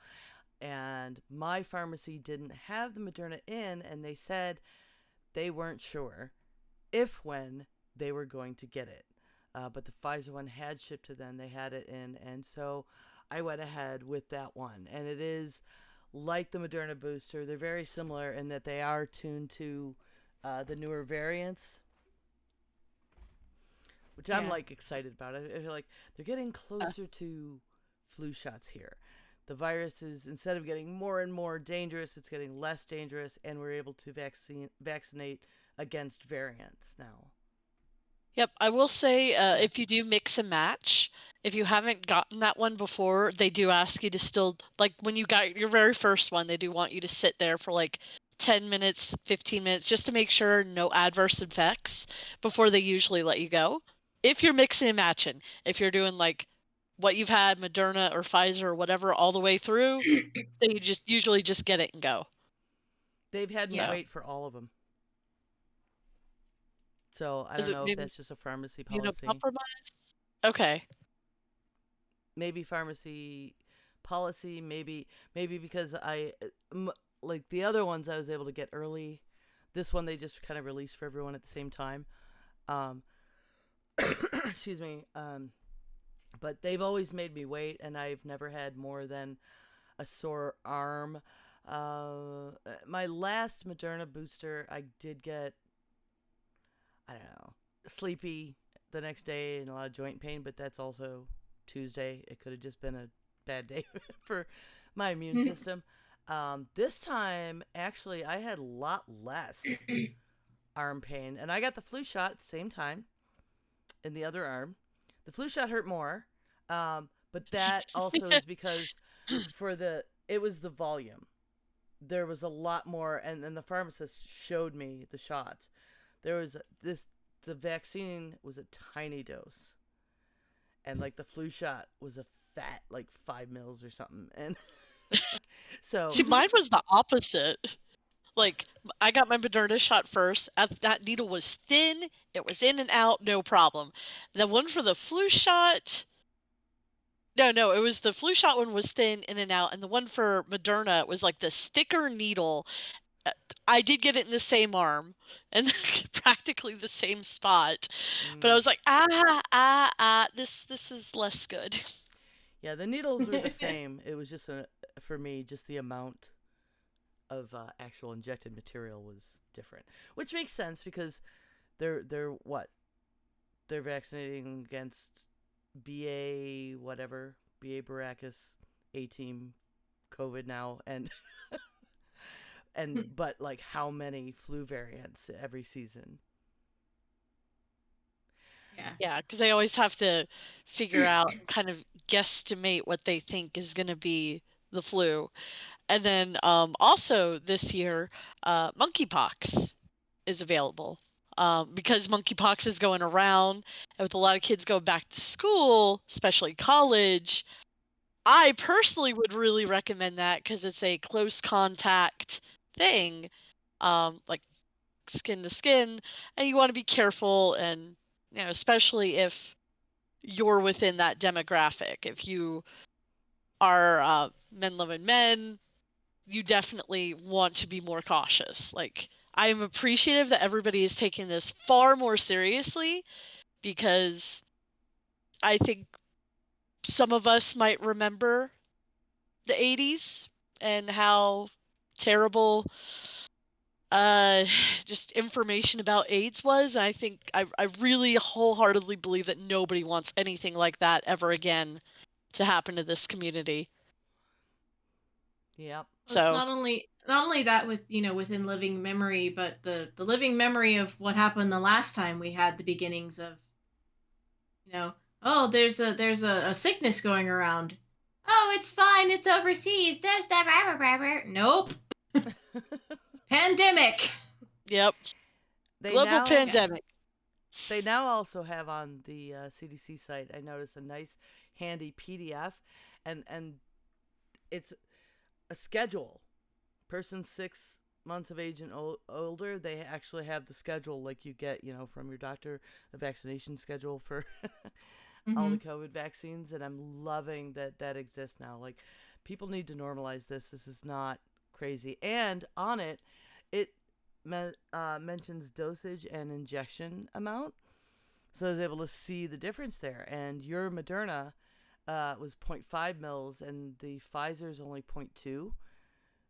And my pharmacy didn't have the Moderna in, and they said they weren't sure when they were going to get it. But the Pfizer one had shipped to them, they had it in, and so I went ahead with that one. And it is like the Moderna booster. They're very similar in that they are tuned to the newer variants, which I'm Yeah. like excited about. I feel like they're getting closer to flu shots here. The virus is, instead of getting more and more dangerous, it's getting less dangerous, and we're able to vaccinate against variants now. Yep, I will say, if you do mix and match, if you haven't gotten that one before, they do ask you to still like, when you got your very first one, they do want you to sit there for, like, 10 minutes, 15 minutes, just to make sure no adverse effects before they usually let you go. If you're mixing and matching. If you're doing, like, what you've had, Moderna or Pfizer or whatever all the way through, then you just usually just get it and go. They've had me Yeah. So, wait for all of them. So I is don't it know if maybe that's just a pharmacy policy. immunocompromised? Okay. Maybe pharmacy policy. Maybe because like the other ones I was able to get early. This one they just kind of released for everyone at the same time. Um, excuse me. But they've always made me wait, and I've never had more than a sore arm. My last Moderna booster, I did get, I don't know, sleepy the next day and a lot of joint pain, but that's also Tuesday. It could have just been a bad day for my immune system. This time, actually, I had a lot less arm pain, and I got the flu shot at the same time in the other arm. The flu shot hurt more, but that also is because it was the volume. There was a lot more, and then the pharmacist showed me the shots. There was the vaccine was a tiny dose, and like the flu shot was a fat like 5 mils or something, and so See, mine was the opposite. Like, I got my Moderna shot first. That needle was thin. It was in and out, no problem. The one for the flu shot, no, it was the flu shot one was thin, in and out, and the one for Moderna was like this thicker needle. I did get it in the same arm and practically the same spot, but I was like, this is less good. yeah, the needles were the same. It was just for me, just the amount of actual injected material was different, which makes sense because they're what they're vaccinating against BA whatever, BA Baracus, A team COVID now, and but like how many flu variants every season? Yeah, because they always have to figure out, kind of guesstimate what they think is going to be the flu. And then also this year, monkeypox is available. Because monkeypox is going around, and with a lot of kids going back to school, especially college, I personally would really recommend that because it's a close contact thing, like skin to skin, and you want to be careful, and especially if you're within that demographic. If you are men loving men, you definitely want to be more cautious. Like, I am appreciative that everybody is taking this far more seriously, because I think some of us might remember the 80s and how terrible just information about AIDS was. And I think I really wholeheartedly believe that nobody wants anything like that ever again to happen to this community. Yep. Well, it's So not only that with within living memory, but the living memory of what happened the last time we had the beginnings of oh, there's a sickness going around. Oh, it's fine, it's overseas. There's that. Nope. Pandemic. yep, They global now pandemic. they now also have on the CDC site. I noticed a nice handy PDF, and it's a schedule. Person 6 months of age and older, they actually have the schedule like you get, from your doctor, a vaccination schedule for all the COVID vaccines, and I'm loving that that exists now. Like, people need to normalize this. This is not crazy. And on it, it mentions dosage and injection amount, so I was able to see the difference there. And your Moderna was 0.5 mils, and the Pfizer's only 0.2.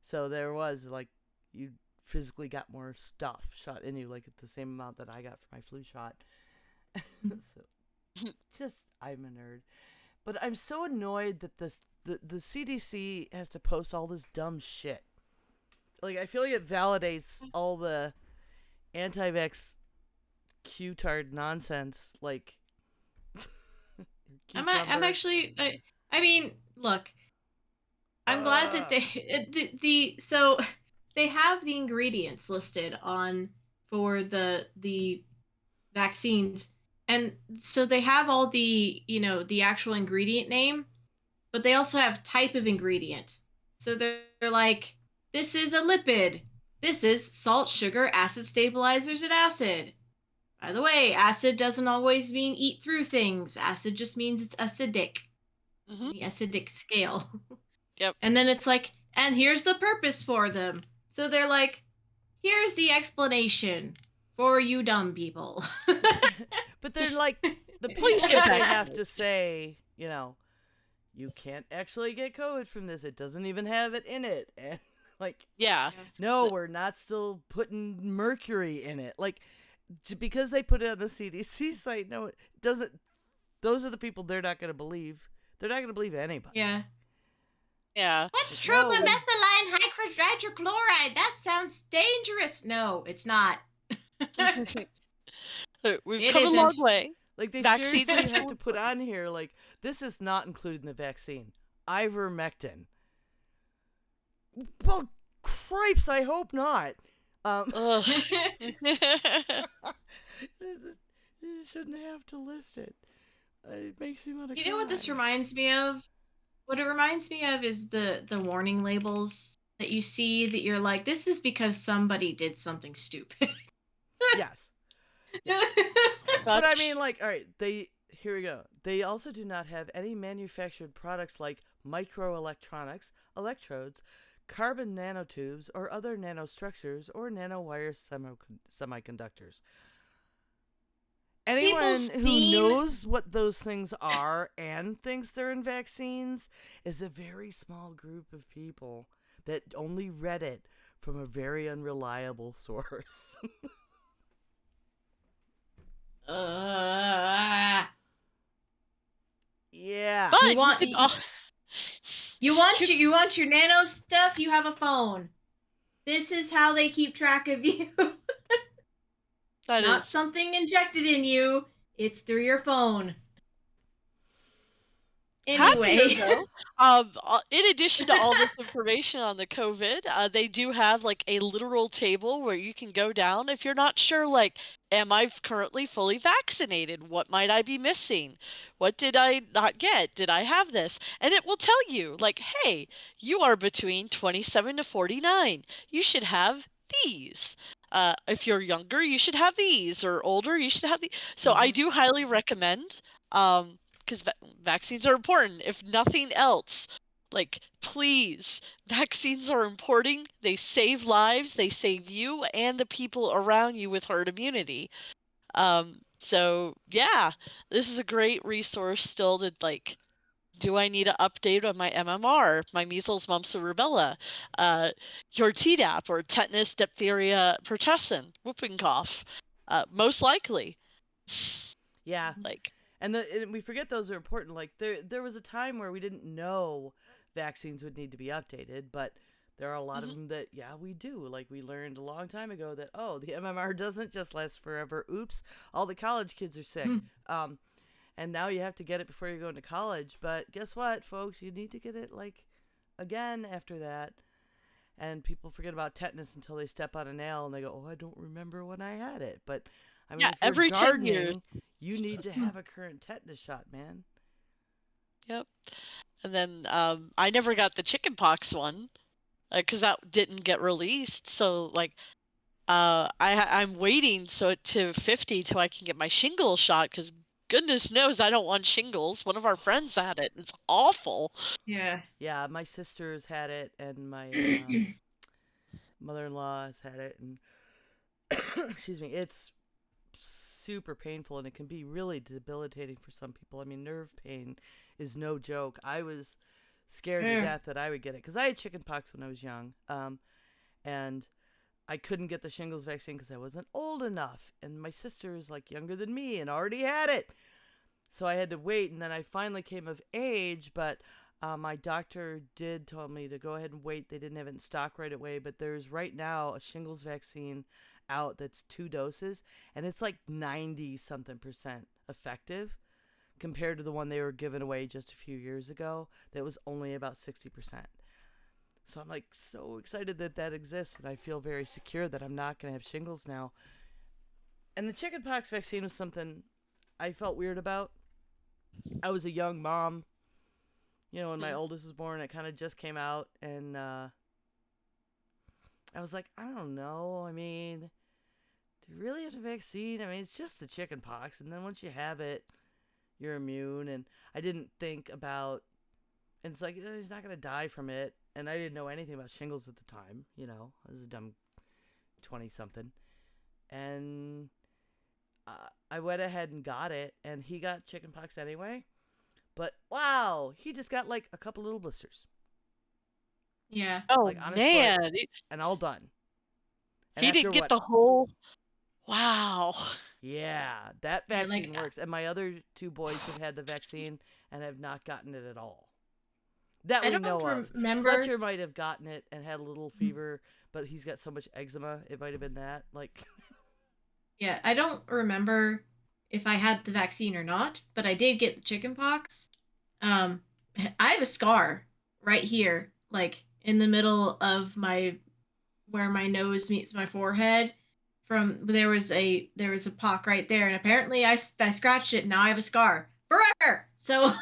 So there was like you physically got more stuff shot in you, like at the same amount that I got for my flu shot. So just I'm a nerd, but I'm so annoyed that the CDC has to post all this dumb shit. Like, I feel like it validates all the anti-vax Q-tard nonsense. Like, I'm cucumber. actually I mean, look, I'm glad that so they have the ingredients listed on for the vaccines, and so they have all the actual ingredient name, but they also have type of ingredient. So they're like, this is a lipid. This is salt, sugar, acid stabilizers, and acid. By the way, acid doesn't always mean eat through things. Acid just means it's acidic, Hmm. the acidic scale. Yep. And then it's like, and here's the purpose for them. So they're like, here's the explanation for you dumb people. But they're Just like the please people get that they back have to to it. say, you can't actually get COVID from this. It doesn't even have it in it. And like, Yeah. no, we're not still putting mercury in it. Like, because they put it on the CDC site, no, it doesn't. Those are the people they're not going to believe. They're not going to believe anybody. Yeah. Yeah. What's Like, no, tromethylene hydrochloride? That sounds dangerous. No, it's not. We've It come a long isn't. way. like they Vaccines seriously are have so to put important. on here, like, this is not included in the vaccine. Ivermectin. Well, cripes, I hope not. Ugh. You shouldn't have to list it. It makes me want to You cry. know what this reminds me of? What it reminds me of is the warning labels that you see that you're like, this is because somebody did something stupid. Yes. But I mean, Much. like, all right, here we go. They also do not have any manufactured products like microelectronics, electrodes, carbon nanotubes, or other nanostructures or nanowire semiconductors. People Anyone who seen knows what those things are and thinks they're in vaccines is a very small group of people that only read it from a very unreliable source. uh, Yeah. But you want can you you want your nano stuff, you have a phone. This is how they keep track of you. that Not is something injected in you. It's through your phone. happier Anyway. though. In addition to all this information on the COVID, they do have like a literal table where you can go down if you're not sure, like, am I currently fully vaccinated? What might I be missing? What did I not get? Did I have this? And it will tell you, like, hey, you are between 27 to 49. You should have these. If you're younger, you should have these, or older, you should have these. So I Mhm. do highly recommend. Because vaccines are important. If nothing else, like, please, vaccines are important. They save lives, they save you and the people around you with herd immunity. So yeah, this is a great resource still to, like, do I need to update on my MMR, my measles, mumps, or rubella, your Tdap or tetanus, diphtheria, pertussin, whooping cough? Most likely. Yeah. Like, And we forget those are important. Like there was a time where we didn't know vaccines would need to be updated, but there are a lot of mhm. them that we do. Like we learned a long time ago that the MMR doesn't just last forever. Oops, all the college kids are sick. And now you have to get it before you go into college. But guess what, folks? You need to get it like again after that. And people forget about tetanus until they step on a nail and they go, "Oh, I don't remember when I had it." But I mean, Yeah, if you're every 10 years. gardening, you need to have a current tetanus shot, man. Yep. And then I never got the chickenpox one because that didn't get released. So like I'm waiting to 50 till I can get my shingles shot because goodness knows I don't want shingles. One of our friends had it. It's awful. Yeah. Yeah, my sister's had it, and my mother-in-law has had it, and excuse me, it's super painful, and it can be really debilitating for some people. I mean, nerve pain is no joke. I was scared to Yeah. death that I would get it because I had chickenpox when I was young, and I couldn't get the shingles vaccine because I wasn't old enough, and my sister is like younger than me and already had it. So I had to wait, and then I finally came of age, but my doctor did tell me to go ahead and wait. They didn't have it in stock right away, but there's right now a shingles vaccine out that's 2 doses, and it's like 90 something percent effective compared to the one they were giving away just a few years ago that was only about 60%. So I'm like so excited that that exists, and I feel very secure that I'm not going to have shingles now. And the chickenpox vaccine was something I felt weird about. I was a young mom, when my Mm. oldest was born. It kind of just came out, and I was like, I don't know. I mean, do you really have the vaccine? I mean, it's just the chickenpox, and then once you have it, you're immune. And I didn't think about And it's like, he's not going to die from it. And I didn't know anything about shingles at the time. You know, I was a dumb 20-something. And I went ahead and got it. And he got chickenpox anyway. But wow, he just got like a couple little blisters. Yeah. Oh Like, on his man, foot. And all done. And he after didn't get what? the whole. Wow. Yeah, that Yeah, like, vaccine works. And my other two boys have had the vaccine and have not gotten it at all. That I we don't know of. remember. Fletcher might have gotten it and had a little fever, but he's got so much eczema, it might have been that. Like, Yeah, I don't remember if I had the vaccine or not, but I did get the chickenpox. I have a scar right here, like in the middle of where my nose meets my forehead. There was a pock right there, and apparently I scratched it. And now I have a scar forever. So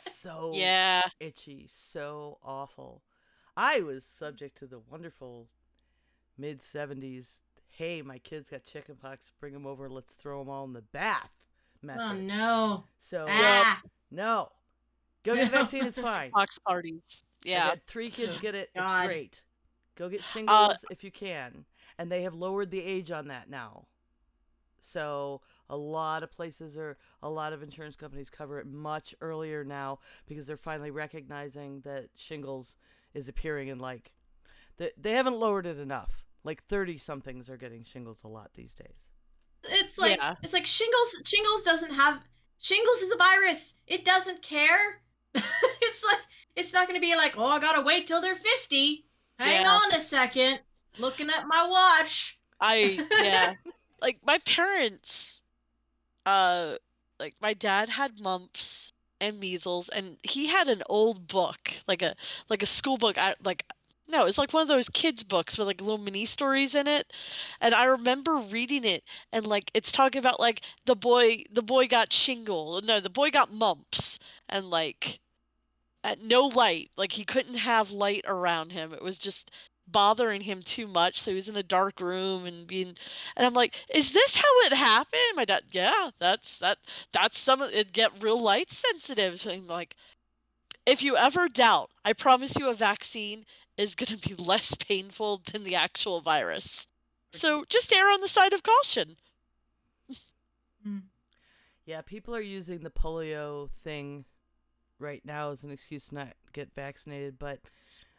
so Yeah. itchy, so awful. I was subject to the wonderful mid-70s, hey, my kids got chickenpox, bring them over, let's throw them all in the bath method. oh no. So, Ah. no. Go get the No. vaccine, it's fine. Box parties. I've Yeah. had 3 kids get it, it's God. great. Go get shingles if you can. And they have lowered the age on that now. So a lot of insurance companies cover it much earlier now because they're finally recognizing that shingles is appearing in like, they haven't lowered it enough. Like 30-somethings are getting shingles a lot these days. It's like Yeah. shingles doesn't have shingles is a virus. It doesn't care. It's like it's not going to be like, "Oh, I got to wait till they're 50." Hang Yeah. on a second. Looking at my watch. Yeah. Like my parents, like my dad had mumps and measles, and he had an old book, like a school book. No, it's like one of those kids books with like little mini stories in it. And I remember reading it, and like it's talking about like the boy got the boy got mumps, and like at no light, like he couldn't have light around him. It was just bothering him too much, so he was in a dark room and I'm like, is this how it happened? My dad, yeah, that's some of it, get real light sensitive. So I'm like, if you ever doubt, I promise you a vaccine is going to be less painful than the actual virus. So just err on the side of caution. Yeah, people are using the polio thing right now as an excuse to not get vaccinated, but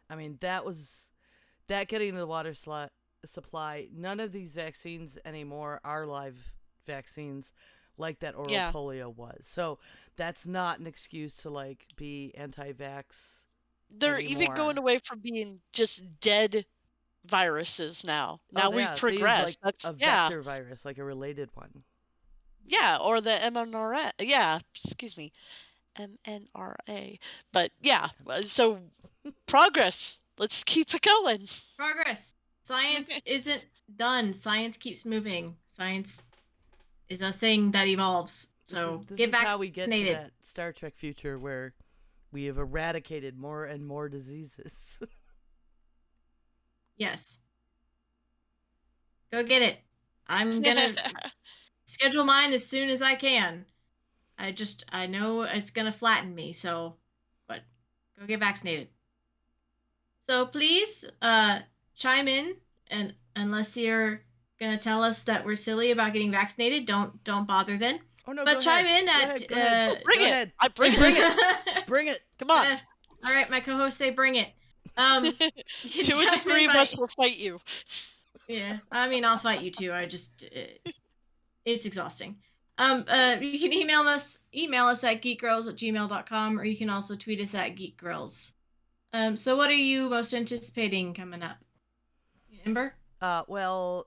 I mean, that getting into the water supply, none of these vaccines anymore are live vaccines like that oral Yeah. polio was. So that's not an excuse to like be anti-vax. They're even anymore. going away from being just dead viruses now. Now Oh, we've yeah, they use, progressed. like, That's a vector virus, like a related one. Yeah, or the mRNA. Yeah, excuse me, mNRA. But yeah, so progress. Let's keep it going. Progress. Science isn't done. Science keeps moving. Science is a thing that evolves. So this get is vaccinated. how we get to that Star Trek future where we have eradicated more and more diseases. Yes. Go get it. I'm gonna schedule mine as soon as I can. I know it's gonna flatten me, but go get vaccinated. So please, chime in, and unless you're gonna tell us that we're silly about getting vaccinated, don't bother then. Oh no! But go chime ahead. in Go at ahead, go ahead. Bring Go it. ahead. I bring it. Bring it. Come on. All right, my co-hosts say bring it. You can 2 of the chime in 3 of by- us will fight you. Yeah, I mean, I'll fight you too. It's exhausting. You can email us at geekgirls@gmail.com, or you can also tweet us at geekgirls. So what are you most anticipating coming up, Ember? Well,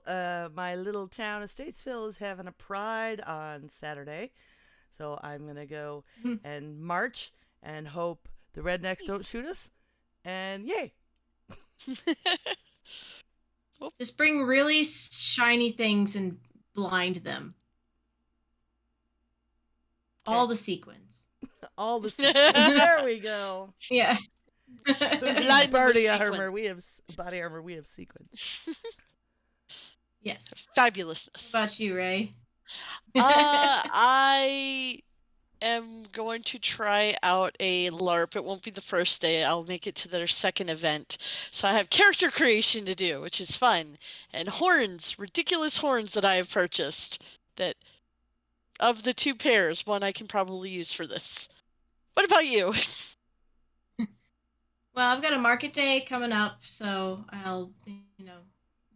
my little town of Statesville is having a pride on Saturday, so I'm gonna go and march and hope the rednecks don't shoot us, and yay! Just bring really shiny things and blind them. Okay. All the sequins. All the sequins. There we go. Yeah. Blind body them with armor. We have body armor. We have sequins. Yes. Fabulousness. What about you, Ray? I am going to try out a LARP. It won't be the first day. I'll make it to their second event. So I have character creation to do, which is fun. And horns, ridiculous horns that I have purchased. That of the two pairs, one I can probably use for this. What about you? Well, I've got a market day coming up, so I'll,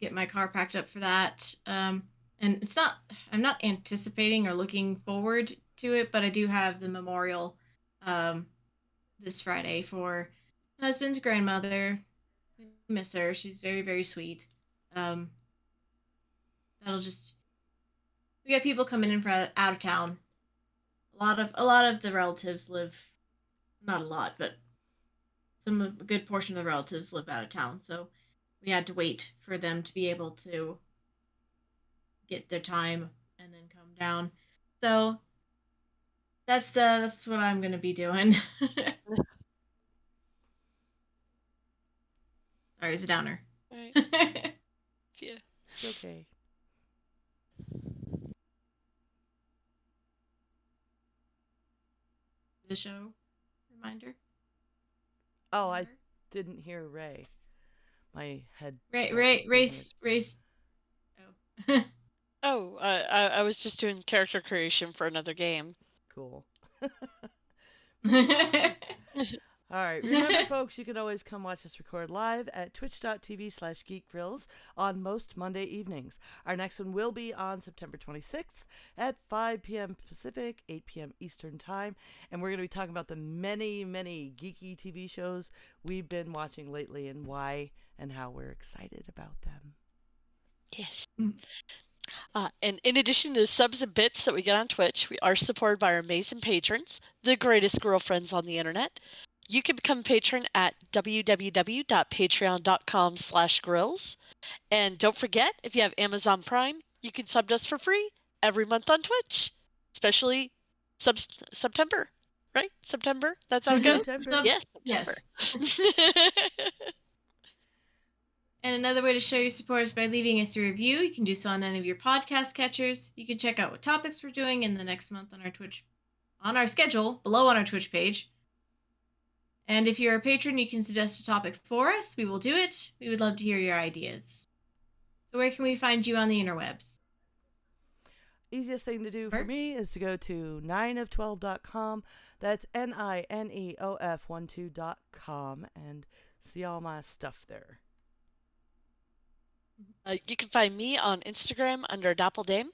get my car packed up for that. And I'm not anticipating or looking forward to it, but I do have the memorial um, this Friday for my husband's grandmother. I miss her. She's very, very sweet. Um, that'll just we got people coming in from out of town. A lot of the relatives live, not a lot, but a good portion of the relatives live out of town, so we had to wait for them to be able to get their time and then come down. So that's what I'm gonna be doing. Sorry, it's a downer. Right. Yeah. It's okay. The show reminder. Oh, I didn't hear Ray. My head. Race. Oh. Oh, I was just doing character creation for another game. Cool. All right. Remember, folks, you can always come watch us record live at twitch.tv/geekgrills on most Monday evenings. Our next one will be on September 26th at 5 p.m. Pacific, 8 p.m. Eastern Time. And we're going to be talking about the many, many geeky TV shows we've been watching lately and why and how we're excited about them. Yes. And in addition to the subs and bits that we get on Twitch, we are supported by our amazing patrons, the greatest girlfriends on the internet. You can become a patron at www.patreon.com/grills. And don't forget, if you have Amazon Prime, you can sub to us for free every month on Twitch, especially September, right? September? That's how it goes? September. Yes, September. Yes. And another way to show your support is by leaving us a review. You can do so on any of your podcast catchers. You can check out what topics we're doing in the next month on our Twitch, on our schedule, below on our Twitch page. And if you're a patron, you can suggest a topic for us. We will do it. We would love to hear your ideas. So where can we find you on the interwebs? Easiest thing to do for me is to go to 9of12.com. That's NINEOF12.com and see all my stuff there. You can find me on Instagram under Dappeldame.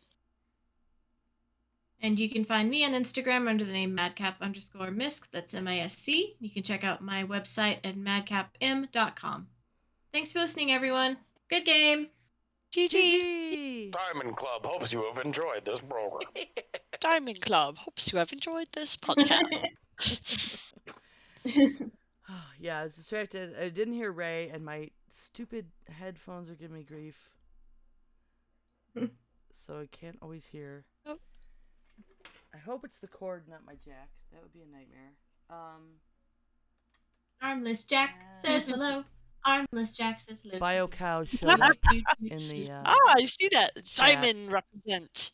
And you can find me on Instagram under the name madcap_misc. That's MISC. You can check out my website at madcapm.com. Thanks for listening, everyone. Good game. GG. Diamond Club hopes you have enjoyed this program. Diamond Club hopes you have enjoyed this podcast. Yeah, I was distracted. I didn't hear Ray, and my stupid headphones are giving me grief. So I can't always hear. Oh. I hope it's the cord, not my jack. That would be a nightmare. Armless Jack says hello. Armless Jack says hello. BioCow showed up in the. I see that. chat. Simon represents.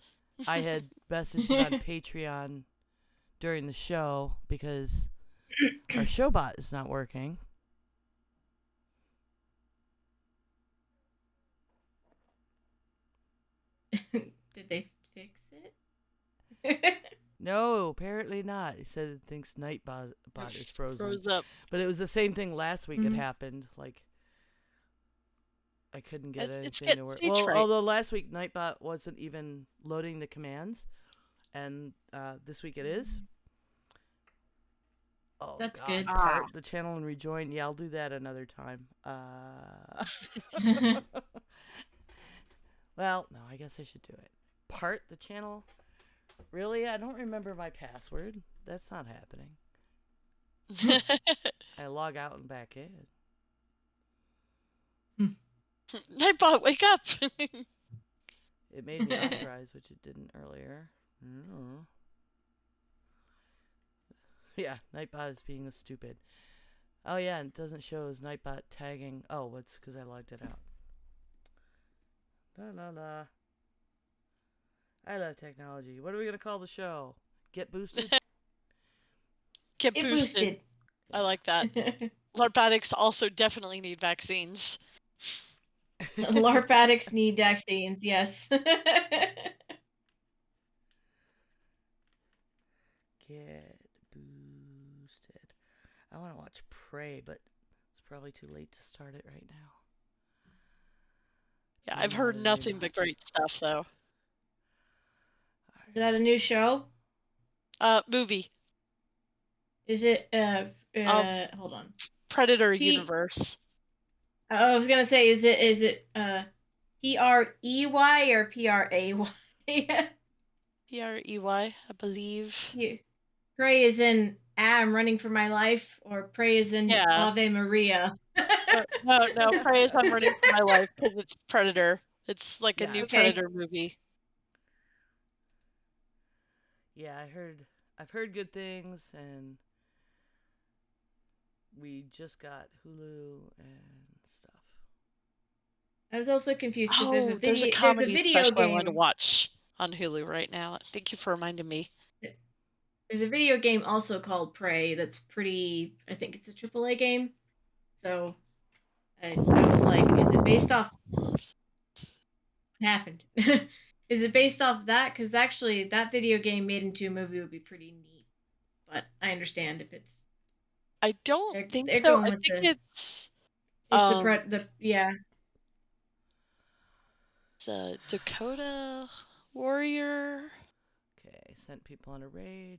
I had messaged it on Patreon during the show because our showbot is not working. Did they fix it? No, apparently not. He said it thinks Nightbot is frozen. Froze up. But it was the same thing last week. It happened. Like, I couldn't get anything to work. Well, although last week Nightbot wasn't even loading the commands, and this week it is. Oh, That's God. good. Part the channel and rejoin. Yeah, I'll do that another time. Well, no, I guess I should do it. Part the channel. Really? I don't remember my password. That's not happening. I log out and back in. Nightbot, wake up! It made me authorize, which it didn't earlier. Yeah, Nightbot is being a stupid. Oh yeah, and it doesn't show as Nightbot tagging. Oh, it's because I logged it out. La la la. I love technology. What are we gonna call the show? Get boosted? Get It boosted. I like that. boosted. LARP addicts also definitely need vaccines. LARP addicts need vaccines, yes. Get boosted. I want to watch Prey, but it's probably too late to start it right now. Yeah, Do I've not heard really nothing know. but great stuff though. Is that a new show? Movie. Is it Um, hold on. Predator T universe. I was gonna say, is it PREY or PRAY? PREY, I believe. You pray is in I'm running for my life, or pray is in Yeah. Ave Maria. No. Prey is I'm running for my life because it's Predator. It's like a new Yes. Okay. Predator movie. Yeah, I've heard good things, and we just got Hulu and stuff. I was also confused because There's a there's a comedy video special I wanted to game. watch on Hulu right now. Thank you for reminding me. There's a video game also called Prey that's pretty. I think it's a AAA game. So I was like, is it based off what happened? Is it based off that? Because actually, that video game made into a movie would be pretty neat. But I understand if it's I don't think they're so. going I with think it's um the yeah. it's a Dakota Warrior. Okay, sent people on a raid.